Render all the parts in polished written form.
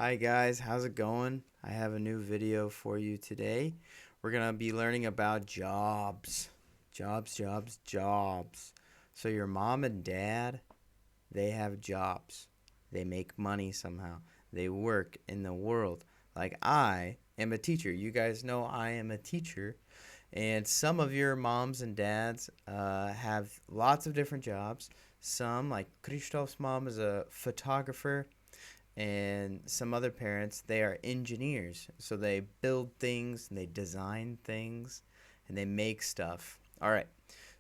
Hi guys, how's it going? I have a new video for you today. We're going to be learning about jobs. Jobs. So your mom and dad, they have jobs. They make money somehow. They work in the world. Like I am a teacher. You guys know I am a teacher. And some of your moms and dads have lots of different jobs. Some, like Krzysztof's mom, is a photographer, and some other parents, they are engineers. So they build things and they design things and they make stuff. All right,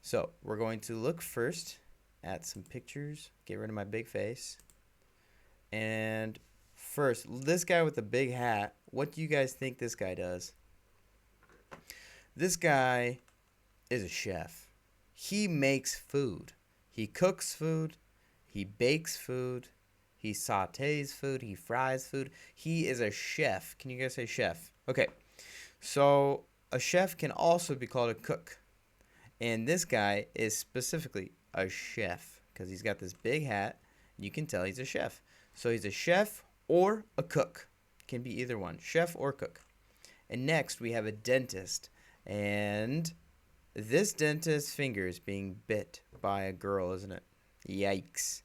so we're going to look first at some pictures. Get rid of my big face. And first, this guy with the big hat, what do you guys think this guy does? This guy is a chef. He makes food. He cooks food. He bakes food. He sautés food. He fries food. He is a chef. Can you guys say chef? Okay. So a chef can also be called a cook. And this guy is specifically a chef because he's got this big hat. You can tell he's a chef. So he's a chef or a cook. Can be either one, chef or cook. And next we have a dentist. And this dentist's finger is being bit by a girl, isn't it? Yikes.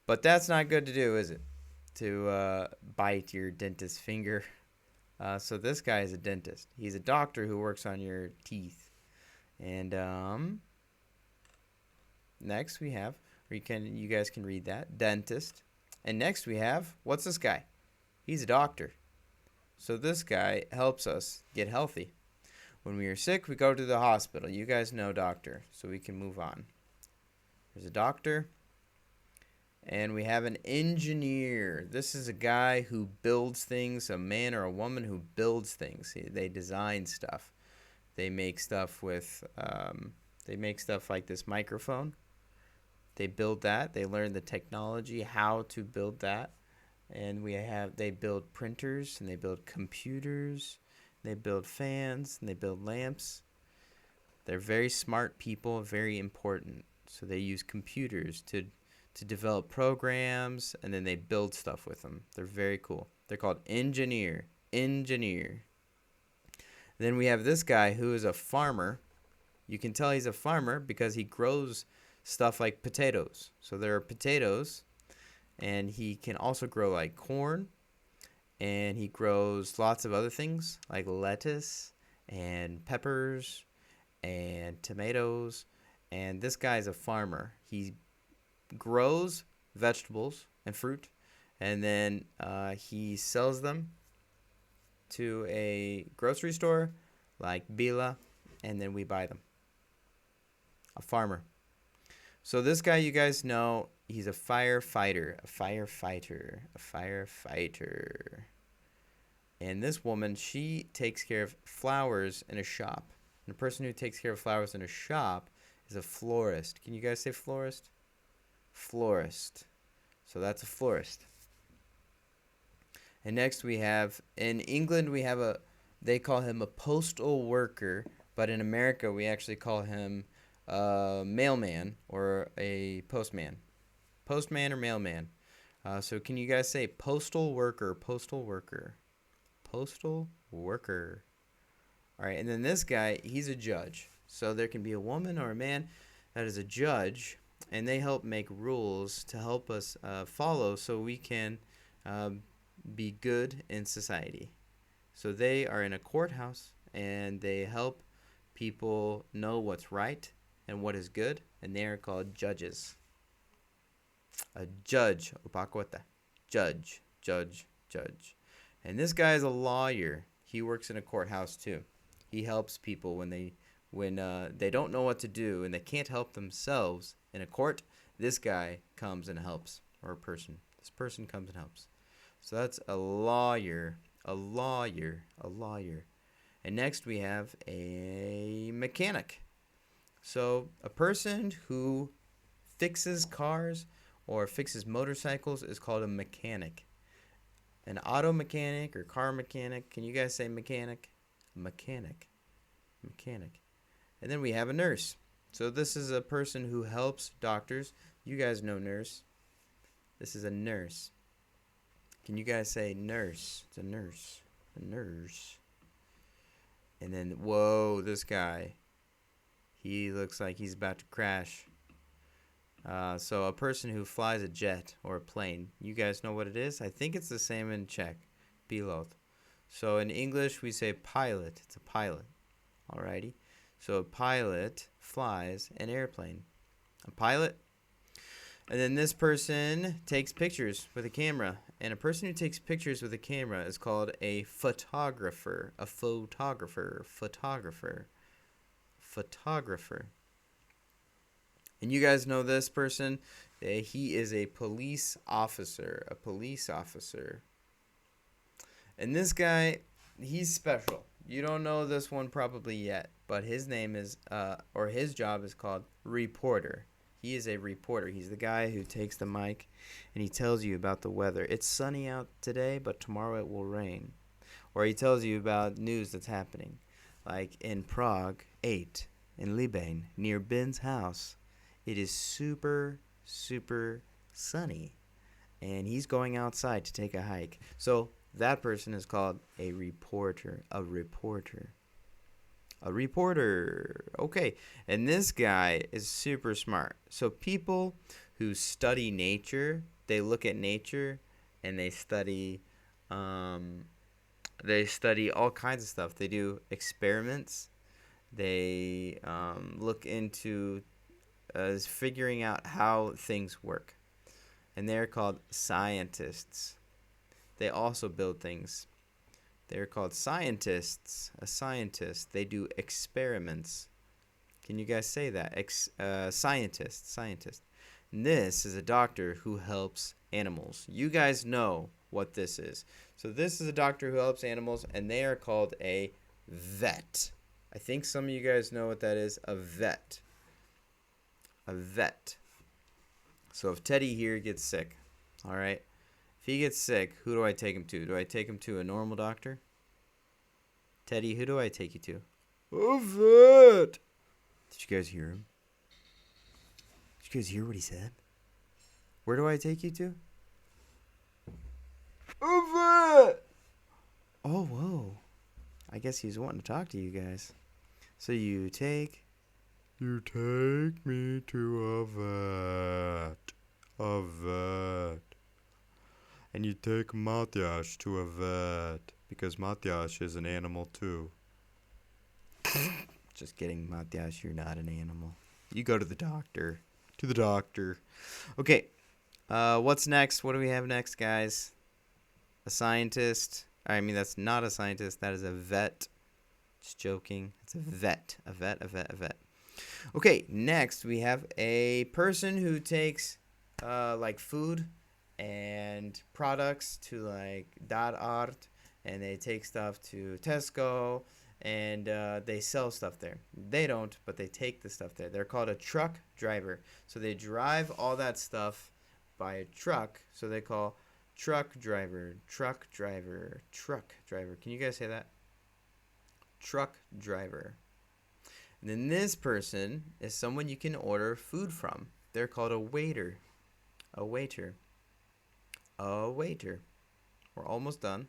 But that's not good to do, is it? To bite your dentist's finger. So this guy is a dentist. He's a doctor who works on your teeth. And next we have, you guys can read that, dentist. And next we have, what's this guy? He's a doctor. So this guy helps us get healthy. When we are sick, we go to the hospital. You guys know doctor, so we can move on. There's a doctor. And we have an engineer. This is a guy who builds things, a man or a woman who builds things. They design stuff. They make stuff with, they make stuff like this microphone. They build that. They learn the technology, how to build that. And they build printers, and they build computers. They build fans, and they build lamps. They're very smart people, very important. So they use computers to develop programs, and then they build stuff with them. They're very cool. They're called engineer. Then we have this guy who is a farmer. You can tell he's a farmer because he grows stuff like potatoes. So there are potatoes, and he can also grow like corn, and he grows lots of other things like lettuce and peppers and tomatoes. And this guy is a farmer. He grows vegetables and fruit, and then he sells them to a grocery store like Bila, and then we buy them. A farmer. So this guy, you guys know, he's a firefighter. And this woman, she takes care of flowers in a shop. And the person who takes care of flowers in a shop is a florist. Can you guys say florist? Florist. So that's a florist. And next we have, in England they call him a postal worker, but in America we actually call him a mailman or a postman. Postman or mailman. So can you guys say postal worker? All right, and then this guy, he's a judge. So there can be a woman or a man that is a judge, and they help make rules to help us follow so we can be good in society. So they are in a courthouse, and they help people know what's right and what is good, and they are called judges. A judge, judge. And this guy is a lawyer. He works in a courthouse too. He helps people when they don't know what to do and they can't help themselves in a court. This guy comes and helps, or a person. This person comes and helps. So that's a lawyer. And next we have a mechanic. So a person who fixes cars or fixes motorcycles is called a mechanic. An auto mechanic or car mechanic. Can you guys say mechanic? Mechanic. And then we have a nurse. So this is a person who helps doctors. You guys know nurse. This is a nurse. Can you guys say nurse? It's a nurse. A nurse. And then, whoa, this guy. He looks like he's about to crash. So a person who flies a jet or a plane. You guys know what it is? I think it's the same in Czech. Pilot. So in English, we say pilot. It's a pilot. Alrighty. So a pilot flies an airplane. A pilot. And then this person takes pictures with a camera. And a person who takes pictures with a camera is called a photographer. A photographer. Photographer. Photographer. And you guys know this person. He is a police officer. A police officer. And this guy, he's special. You don't know this one probably yet. But his name is, or his job is called reporter. He is a reporter. He's the guy who takes the mic and he tells you about the weather. It's sunny out today, but tomorrow it will rain. Or he tells you about news that's happening. Like in Prague, 8, in Libeň, near Ben's house, it is super, super sunny. And he's going outside to take a hike. So that person is called a reporter. A reporter. A reporter. Okay. And this guy is super smart. So people who study nature, they look at nature and they study all kinds of stuff. They do experiments. They look into figuring out how things work. And they're called scientists. They also build things. They're called scientists. A scientist. They do experiments. Can you guys say that? Scientist. Scientist. And this is a doctor who helps animals. You guys know what this is. So this is a doctor who helps animals, and they are called a vet. I think some of you guys know what that is. A vet. A vet. So if Teddy here gets sick, all right? If he gets sick, who do I take him to? Do I take him to a normal doctor? Teddy, who do I take you to? A vet. Did you guys hear him? Did you guys hear what he said? Where do I take you to? A vet. Oh, whoa. I guess he's wanting to talk to you guys. So you take me to a vet. A vet. And you take Matyas to a vet. Because Matyas is an animal too. Just kidding, Matyas, you're not an animal. You go to the doctor. To the doctor. Okay. What's next? What do we have next, guys? A scientist. I mean, that's not a scientist. That is a vet. Just joking. It's a vet. A vet, a vet, a vet. Okay, next we have a person who takes like food and products to like Dad Art, and they take stuff to Tesco, and they sell stuff there. They don't, but they take the stuff there. They're called a truck driver. So they drive all that stuff by a truck, so they call truck driver, truck driver, truck driver. Can you guys say that? Truck driver. And then this person is someone you can order food from. They're called a waiter. A waiter. A waiter. We're almost done.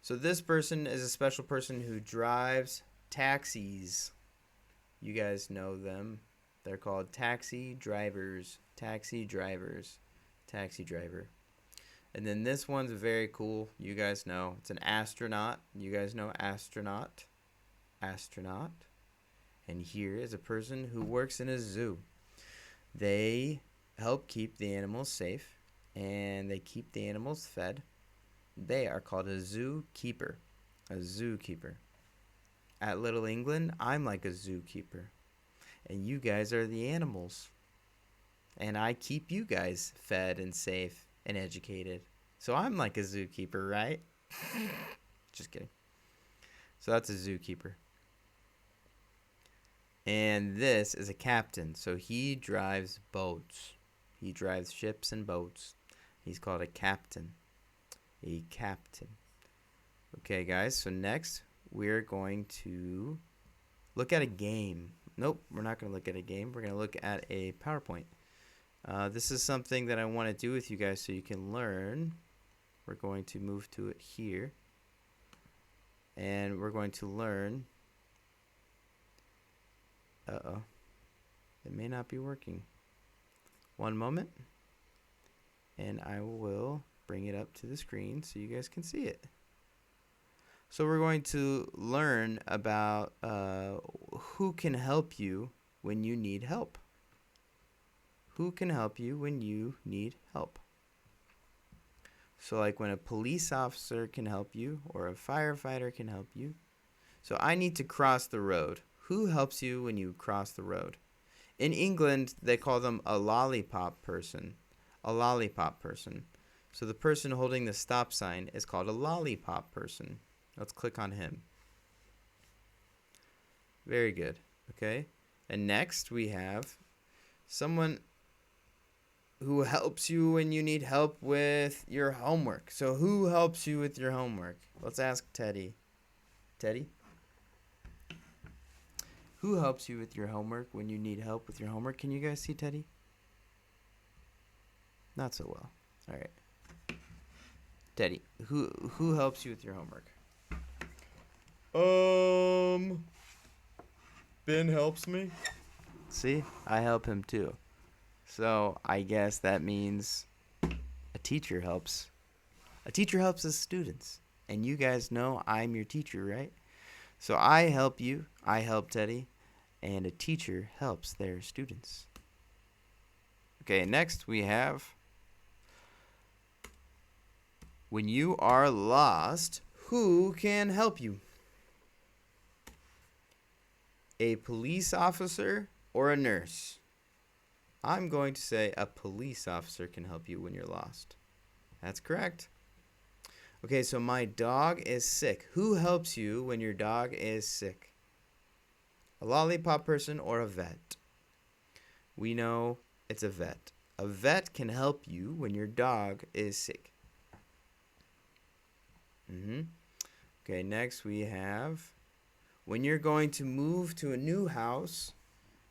So this person is a special person who drives taxis. You guys know them. They're called taxi drivers. Taxi drivers. Taxi driver. And then this one's very cool. You guys know. It's an astronaut. You guys know astronaut. Astronaut. And here is a person who works in a zoo. They help keep the animals safe, and they keep the animals fed. They are called a zookeeper. A zookeeper. At Little England, I'm like a zookeeper. And you guys are the animals. And I keep you guys fed and safe and educated. So I'm like a zookeeper, right? Just kidding. So that's a zookeeper. And this is a captain. So he drives boats. He drives ships and boats. He's called a captain. A captain. Okay, guys. So next, we're going to look at a game. Nope, we're not going to look at a game. We're going to look at a PowerPoint. This is something that I want to do with you guys so you can learn we're going to move to it here. And we're going to learn. Uh-oh. It may not be working. One moment. And I will bring it up to the screen so you guys can see it. So we're going to learn about who can help you when you need help. Who can help you when you need help? So like when a police officer can help you or a firefighter can help you. So I need to cross the road. Who helps you when you cross the road? In England, they call them a lollipop person. A lollipop person. So the person holding the stop sign is called a lollipop person. Let's click on him. Very good. Okay. And next we have someone who helps you when you need help with your homework. So who helps you with your homework? Let's ask Teddy. Teddy? Who helps you with your homework when you need help with your homework? Can you guys see Teddy? Not so well. All right. Teddy, who helps you with your homework? Ben helps me. See? I help him too. So I guess that means a teacher helps. A teacher helps his students. And you guys know I'm your teacher, right? So I help you, I help Teddy, and a teacher helps their students. Okay, next we have, when you are lost, who can help you? A police officer or a nurse? I'm going to say a police officer can help you when you're lost. That's correct. Okay, so my dog is sick. Who helps you when your dog is sick? A lollipop person or a vet? We know it's a vet. A vet can help you when your dog is sick. Okay, next we have, when you're going to move to a new house,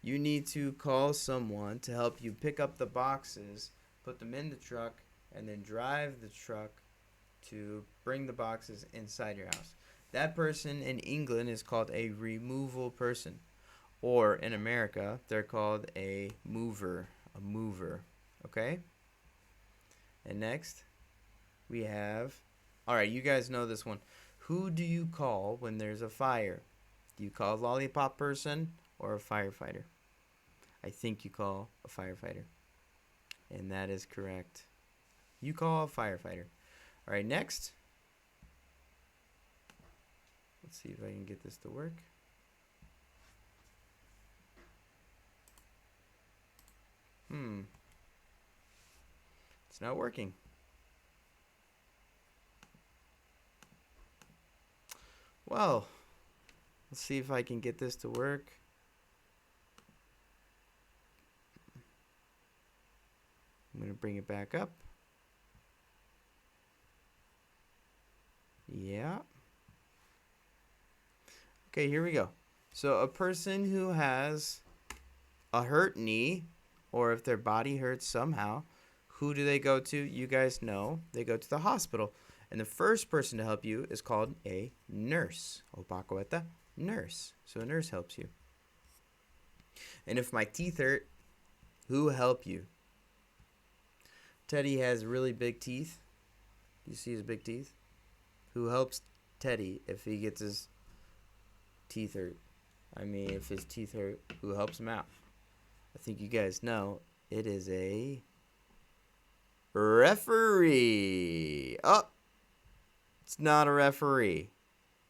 you need to call someone to help you pick up the boxes, put them in the truck, and then drive the truck to bring the boxes inside your house. That person in England is called a removal person. Or in America, they're called a mover. A mover. Okay? And next, we have... Alright, you guys know this one. Who do you call when there's a fire? Do you call a lollipop person or a firefighter? I think you call a firefighter. And that is correct. You call a firefighter. All right, next. Let's see if I can get this to work. It's not working. Well, let's see if I can get this to work. I'm going to bring it back up. Yeah. Okay, here we go. So a person who has a hurt knee, or if their body hurts somehow, who do they go to? You guys know. They go to the hospital. And the first person to help you is called a nurse. O pacoeta, nurse. So a nurse helps you. And if my teeth hurt, who help you? Teddy has really big teeth. You see his big teeth? Who helps Teddy if he gets his teeth hurt? I mean, if his teeth hurt, who helps him out? I think you guys know it is a referee. Oh, it's not a referee.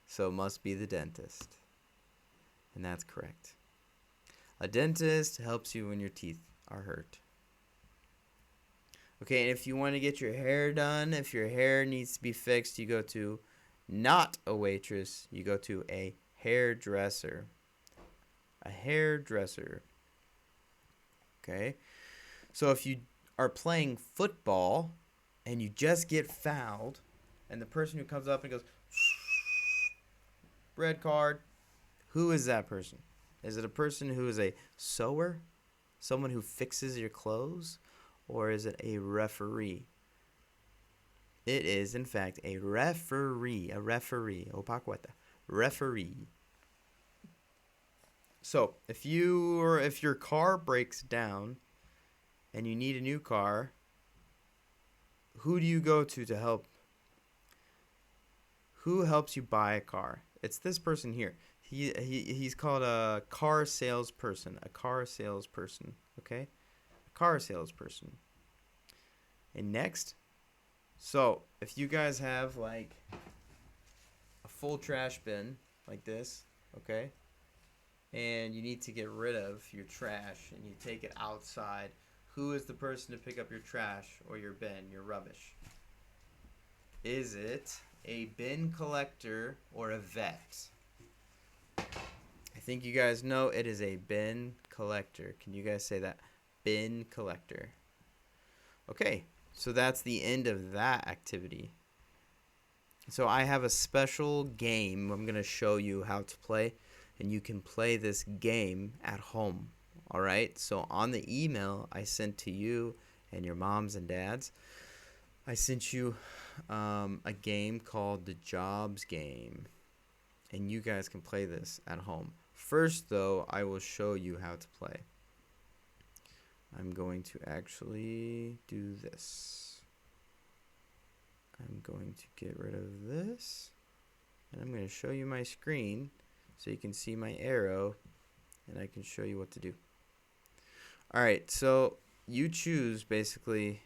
So it must be the dentist. And that's correct. A dentist helps you when your teeth are hurt. Okay, and if you want to get your hair done, if your hair needs to be fixed, you go to not a waitress, you go to a hairdresser. A hairdresser. Okay, so if you are playing football and you just get fouled, and the person who comes up and goes, red card, who is that person? Is it a person who is a sewer? Someone who fixes your clothes? Or is it a referee? It is, in fact, a referee. A referee. Opakueta. Referee. So, if your car breaks down and you need a new car, who do you go to help? Who helps you buy a car? It's this person here. He's called a car salesperson. A car salesperson. Okay? A car salesperson. And next, so if you guys have like a full trash bin like this, okay? And you need to get rid of your trash and you take it outside, who is the person to pick up your trash or your bin, your rubbish? Is it a bin collector or a vet? I think you guys know it is a bin collector. Can you guys say that? Bin collector. Okay, so that's the end of that activity. So I have a special game I'm going to show you how to play, and you can play this game at home. All right, so on the email I sent to you and your moms and dads, I sent you a game called the Jobs Game, and you guys can play this at home. First, though, I will show you how to play. I'm going to actually do this. I'm going to get rid of this, and I'm going to show you my screen so you can see my arrow, and I can show you what to do. All right, so you choose basically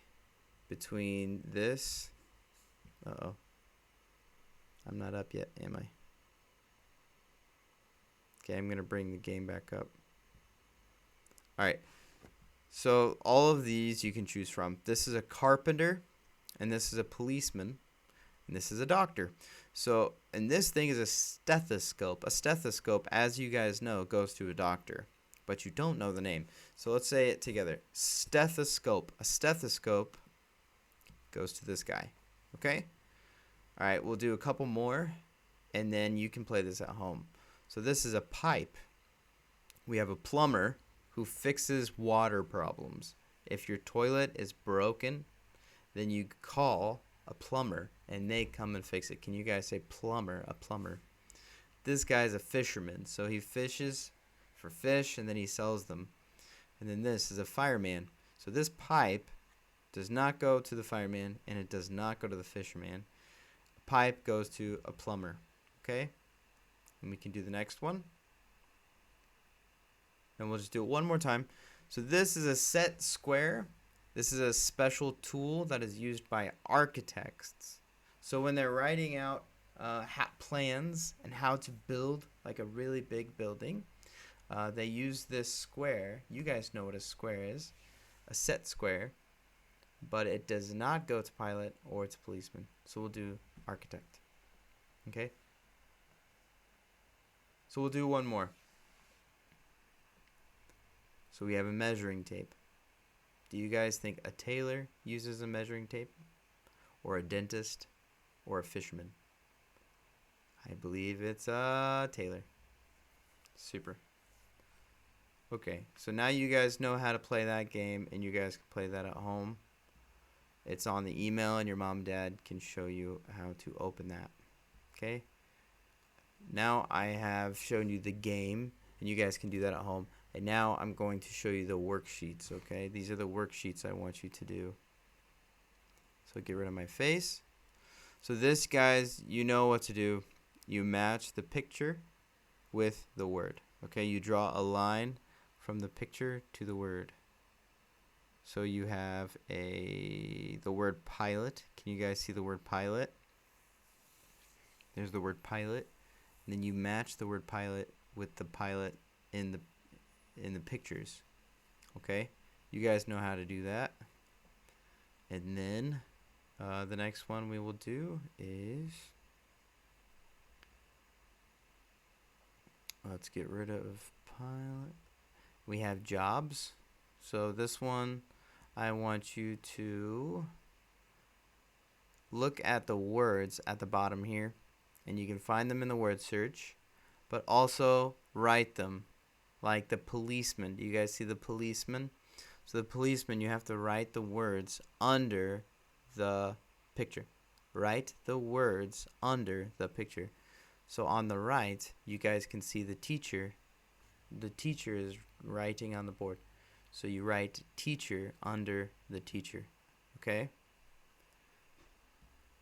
between this. Uh-oh. I'm not up yet, am I? Okay, I'm going to bring the game back up. All right. So all of these you can choose from. This is a carpenter, and this is a policeman, and this is a doctor. So, and this thing is a stethoscope. A stethoscope, as you guys know, goes to a doctor, but you don't know the name. So let's say it together. Stethoscope. A stethoscope goes to this guy. Okay? All right, we'll do a couple more, and then you can play this at home. So this is a pipe. We have a plumber who fixes water problems. If your toilet is broken, then you call a plumber, and they come and fix it. Can you guys say plumber? A plumber. This guy's a fisherman, so he fishes for fish, and then he sells them. And then this is a fireman. So this pipe does not go to the fireman, and it does not go to the fisherman. A pipe goes to a plumber. Okay? And we can do the next one. And we'll just do it one more time. So this is a set square. This is a special tool that is used by architects. So when they're writing out plans and how to build like a really big building, they use this square. You guys know what a square is. A set square. But it does not go to pilot or to policeman. So we'll do architect. Okay? So we'll do one more. So we have a measuring tape. Do you guys think a tailor uses a measuring tape? Or a dentist? Or a fisherman? I believe it's a tailor. Super. Okay, so now you guys know how to play that game, and you guys can play that at home. It's on the email, and your mom and dad can show you how to open that. Okay? Now I have shown you the game, and you guys can do that at home. And now I'm going to show you the worksheets, okay? These are the worksheets I want you to do. So get rid of my face. So this, guys, you know what to do. You match the picture with the word, okay? You draw a line from the picture to the word. So you have the word pilot. Can you guys see the word pilot? There's the word pilot. And then you match the word pilot with the pilot in the pictures. Okay? You guys know how to do that. And then the next one we will do is, let's get rid of pilot. We have jobs. So this one, I want you to look at the words at the bottom here, and you can find them in the word search, but also write them, like the policeman. Do you guys see the policeman? So the policeman, you have to write the words under the picture. write the words under the picture. So on the right, you guys can see the teacher. The teacher is writing on the board. So you write teacher under the teacher. Okay?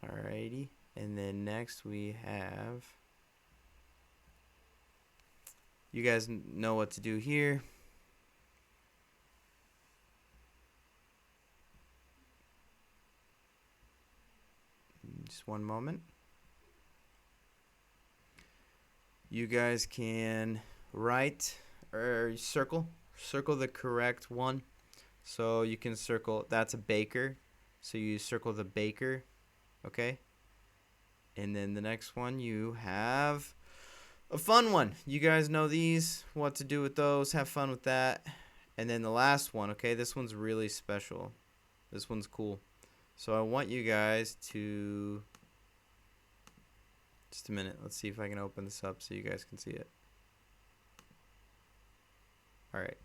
Alrighty. And then next we have, you guys know what to do here. Just one moment. You guys can write or circle the correct one. So you can circle, that's a baker. So you circle the baker, okay? And then the next one, you have a fun one. You guys know these, what to do with those. Have fun with that. And then the last one, okay? This one's really special. This one's cool. So I want you guys to, just a minute. Let's see if I can open this up so you guys can see it. All right.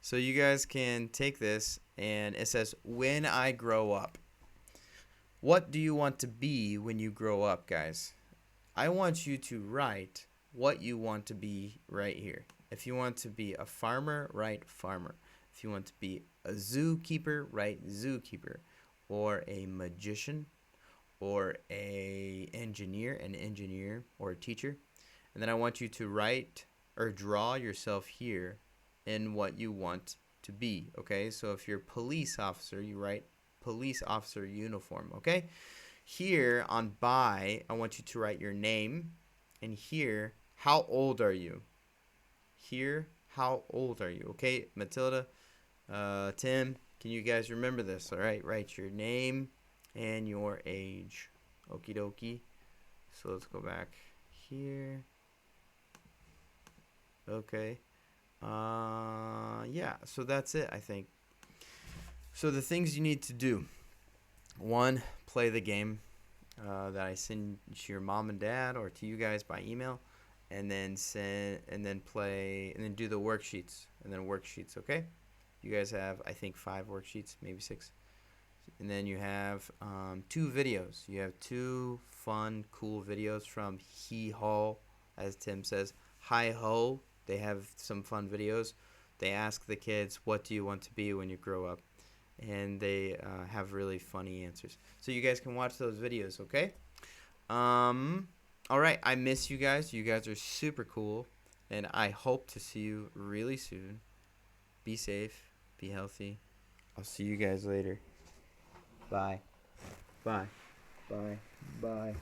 So you guys can take this, and it says, when I grow up. What do you want to be when you grow up, guys? I want you to write what you want to be right here. If you want to be a farmer, write farmer. If you want to be a zookeeper, write zookeeper. Or a magician, or an engineer, or a teacher. And then I want you to write or draw yourself here in what you want to be, okay? So if you're a police officer, you write police officer uniform, okay? Here on by, I want you to write your name, and here, how old are you? Here, how old are you? Okay, Matilda, Tim, can you guys remember this? All right, write your name and your age. Okie dokie. So let's go back here. Okay. Yeah, so that's it, I think. So the things you need to do. 1, play the game that I send to your mom and dad or to you guys by email, and then play, and then do the worksheets, okay? You guys have, I think, 5 worksheets, maybe 6. And then you have 2 videos. You have 2 fun, cool videos from Hee Haw, as Tim says. Hi Ho. They have some fun videos. They ask the kids, what do you want to be when you grow up? And they have really funny answers. So you guys can watch those videos, okay? All right, I miss you guys. You guys are super cool. And I hope to see you really soon. Be safe. Be healthy. I'll see you guys later. Bye. Bye. Bye. Bye.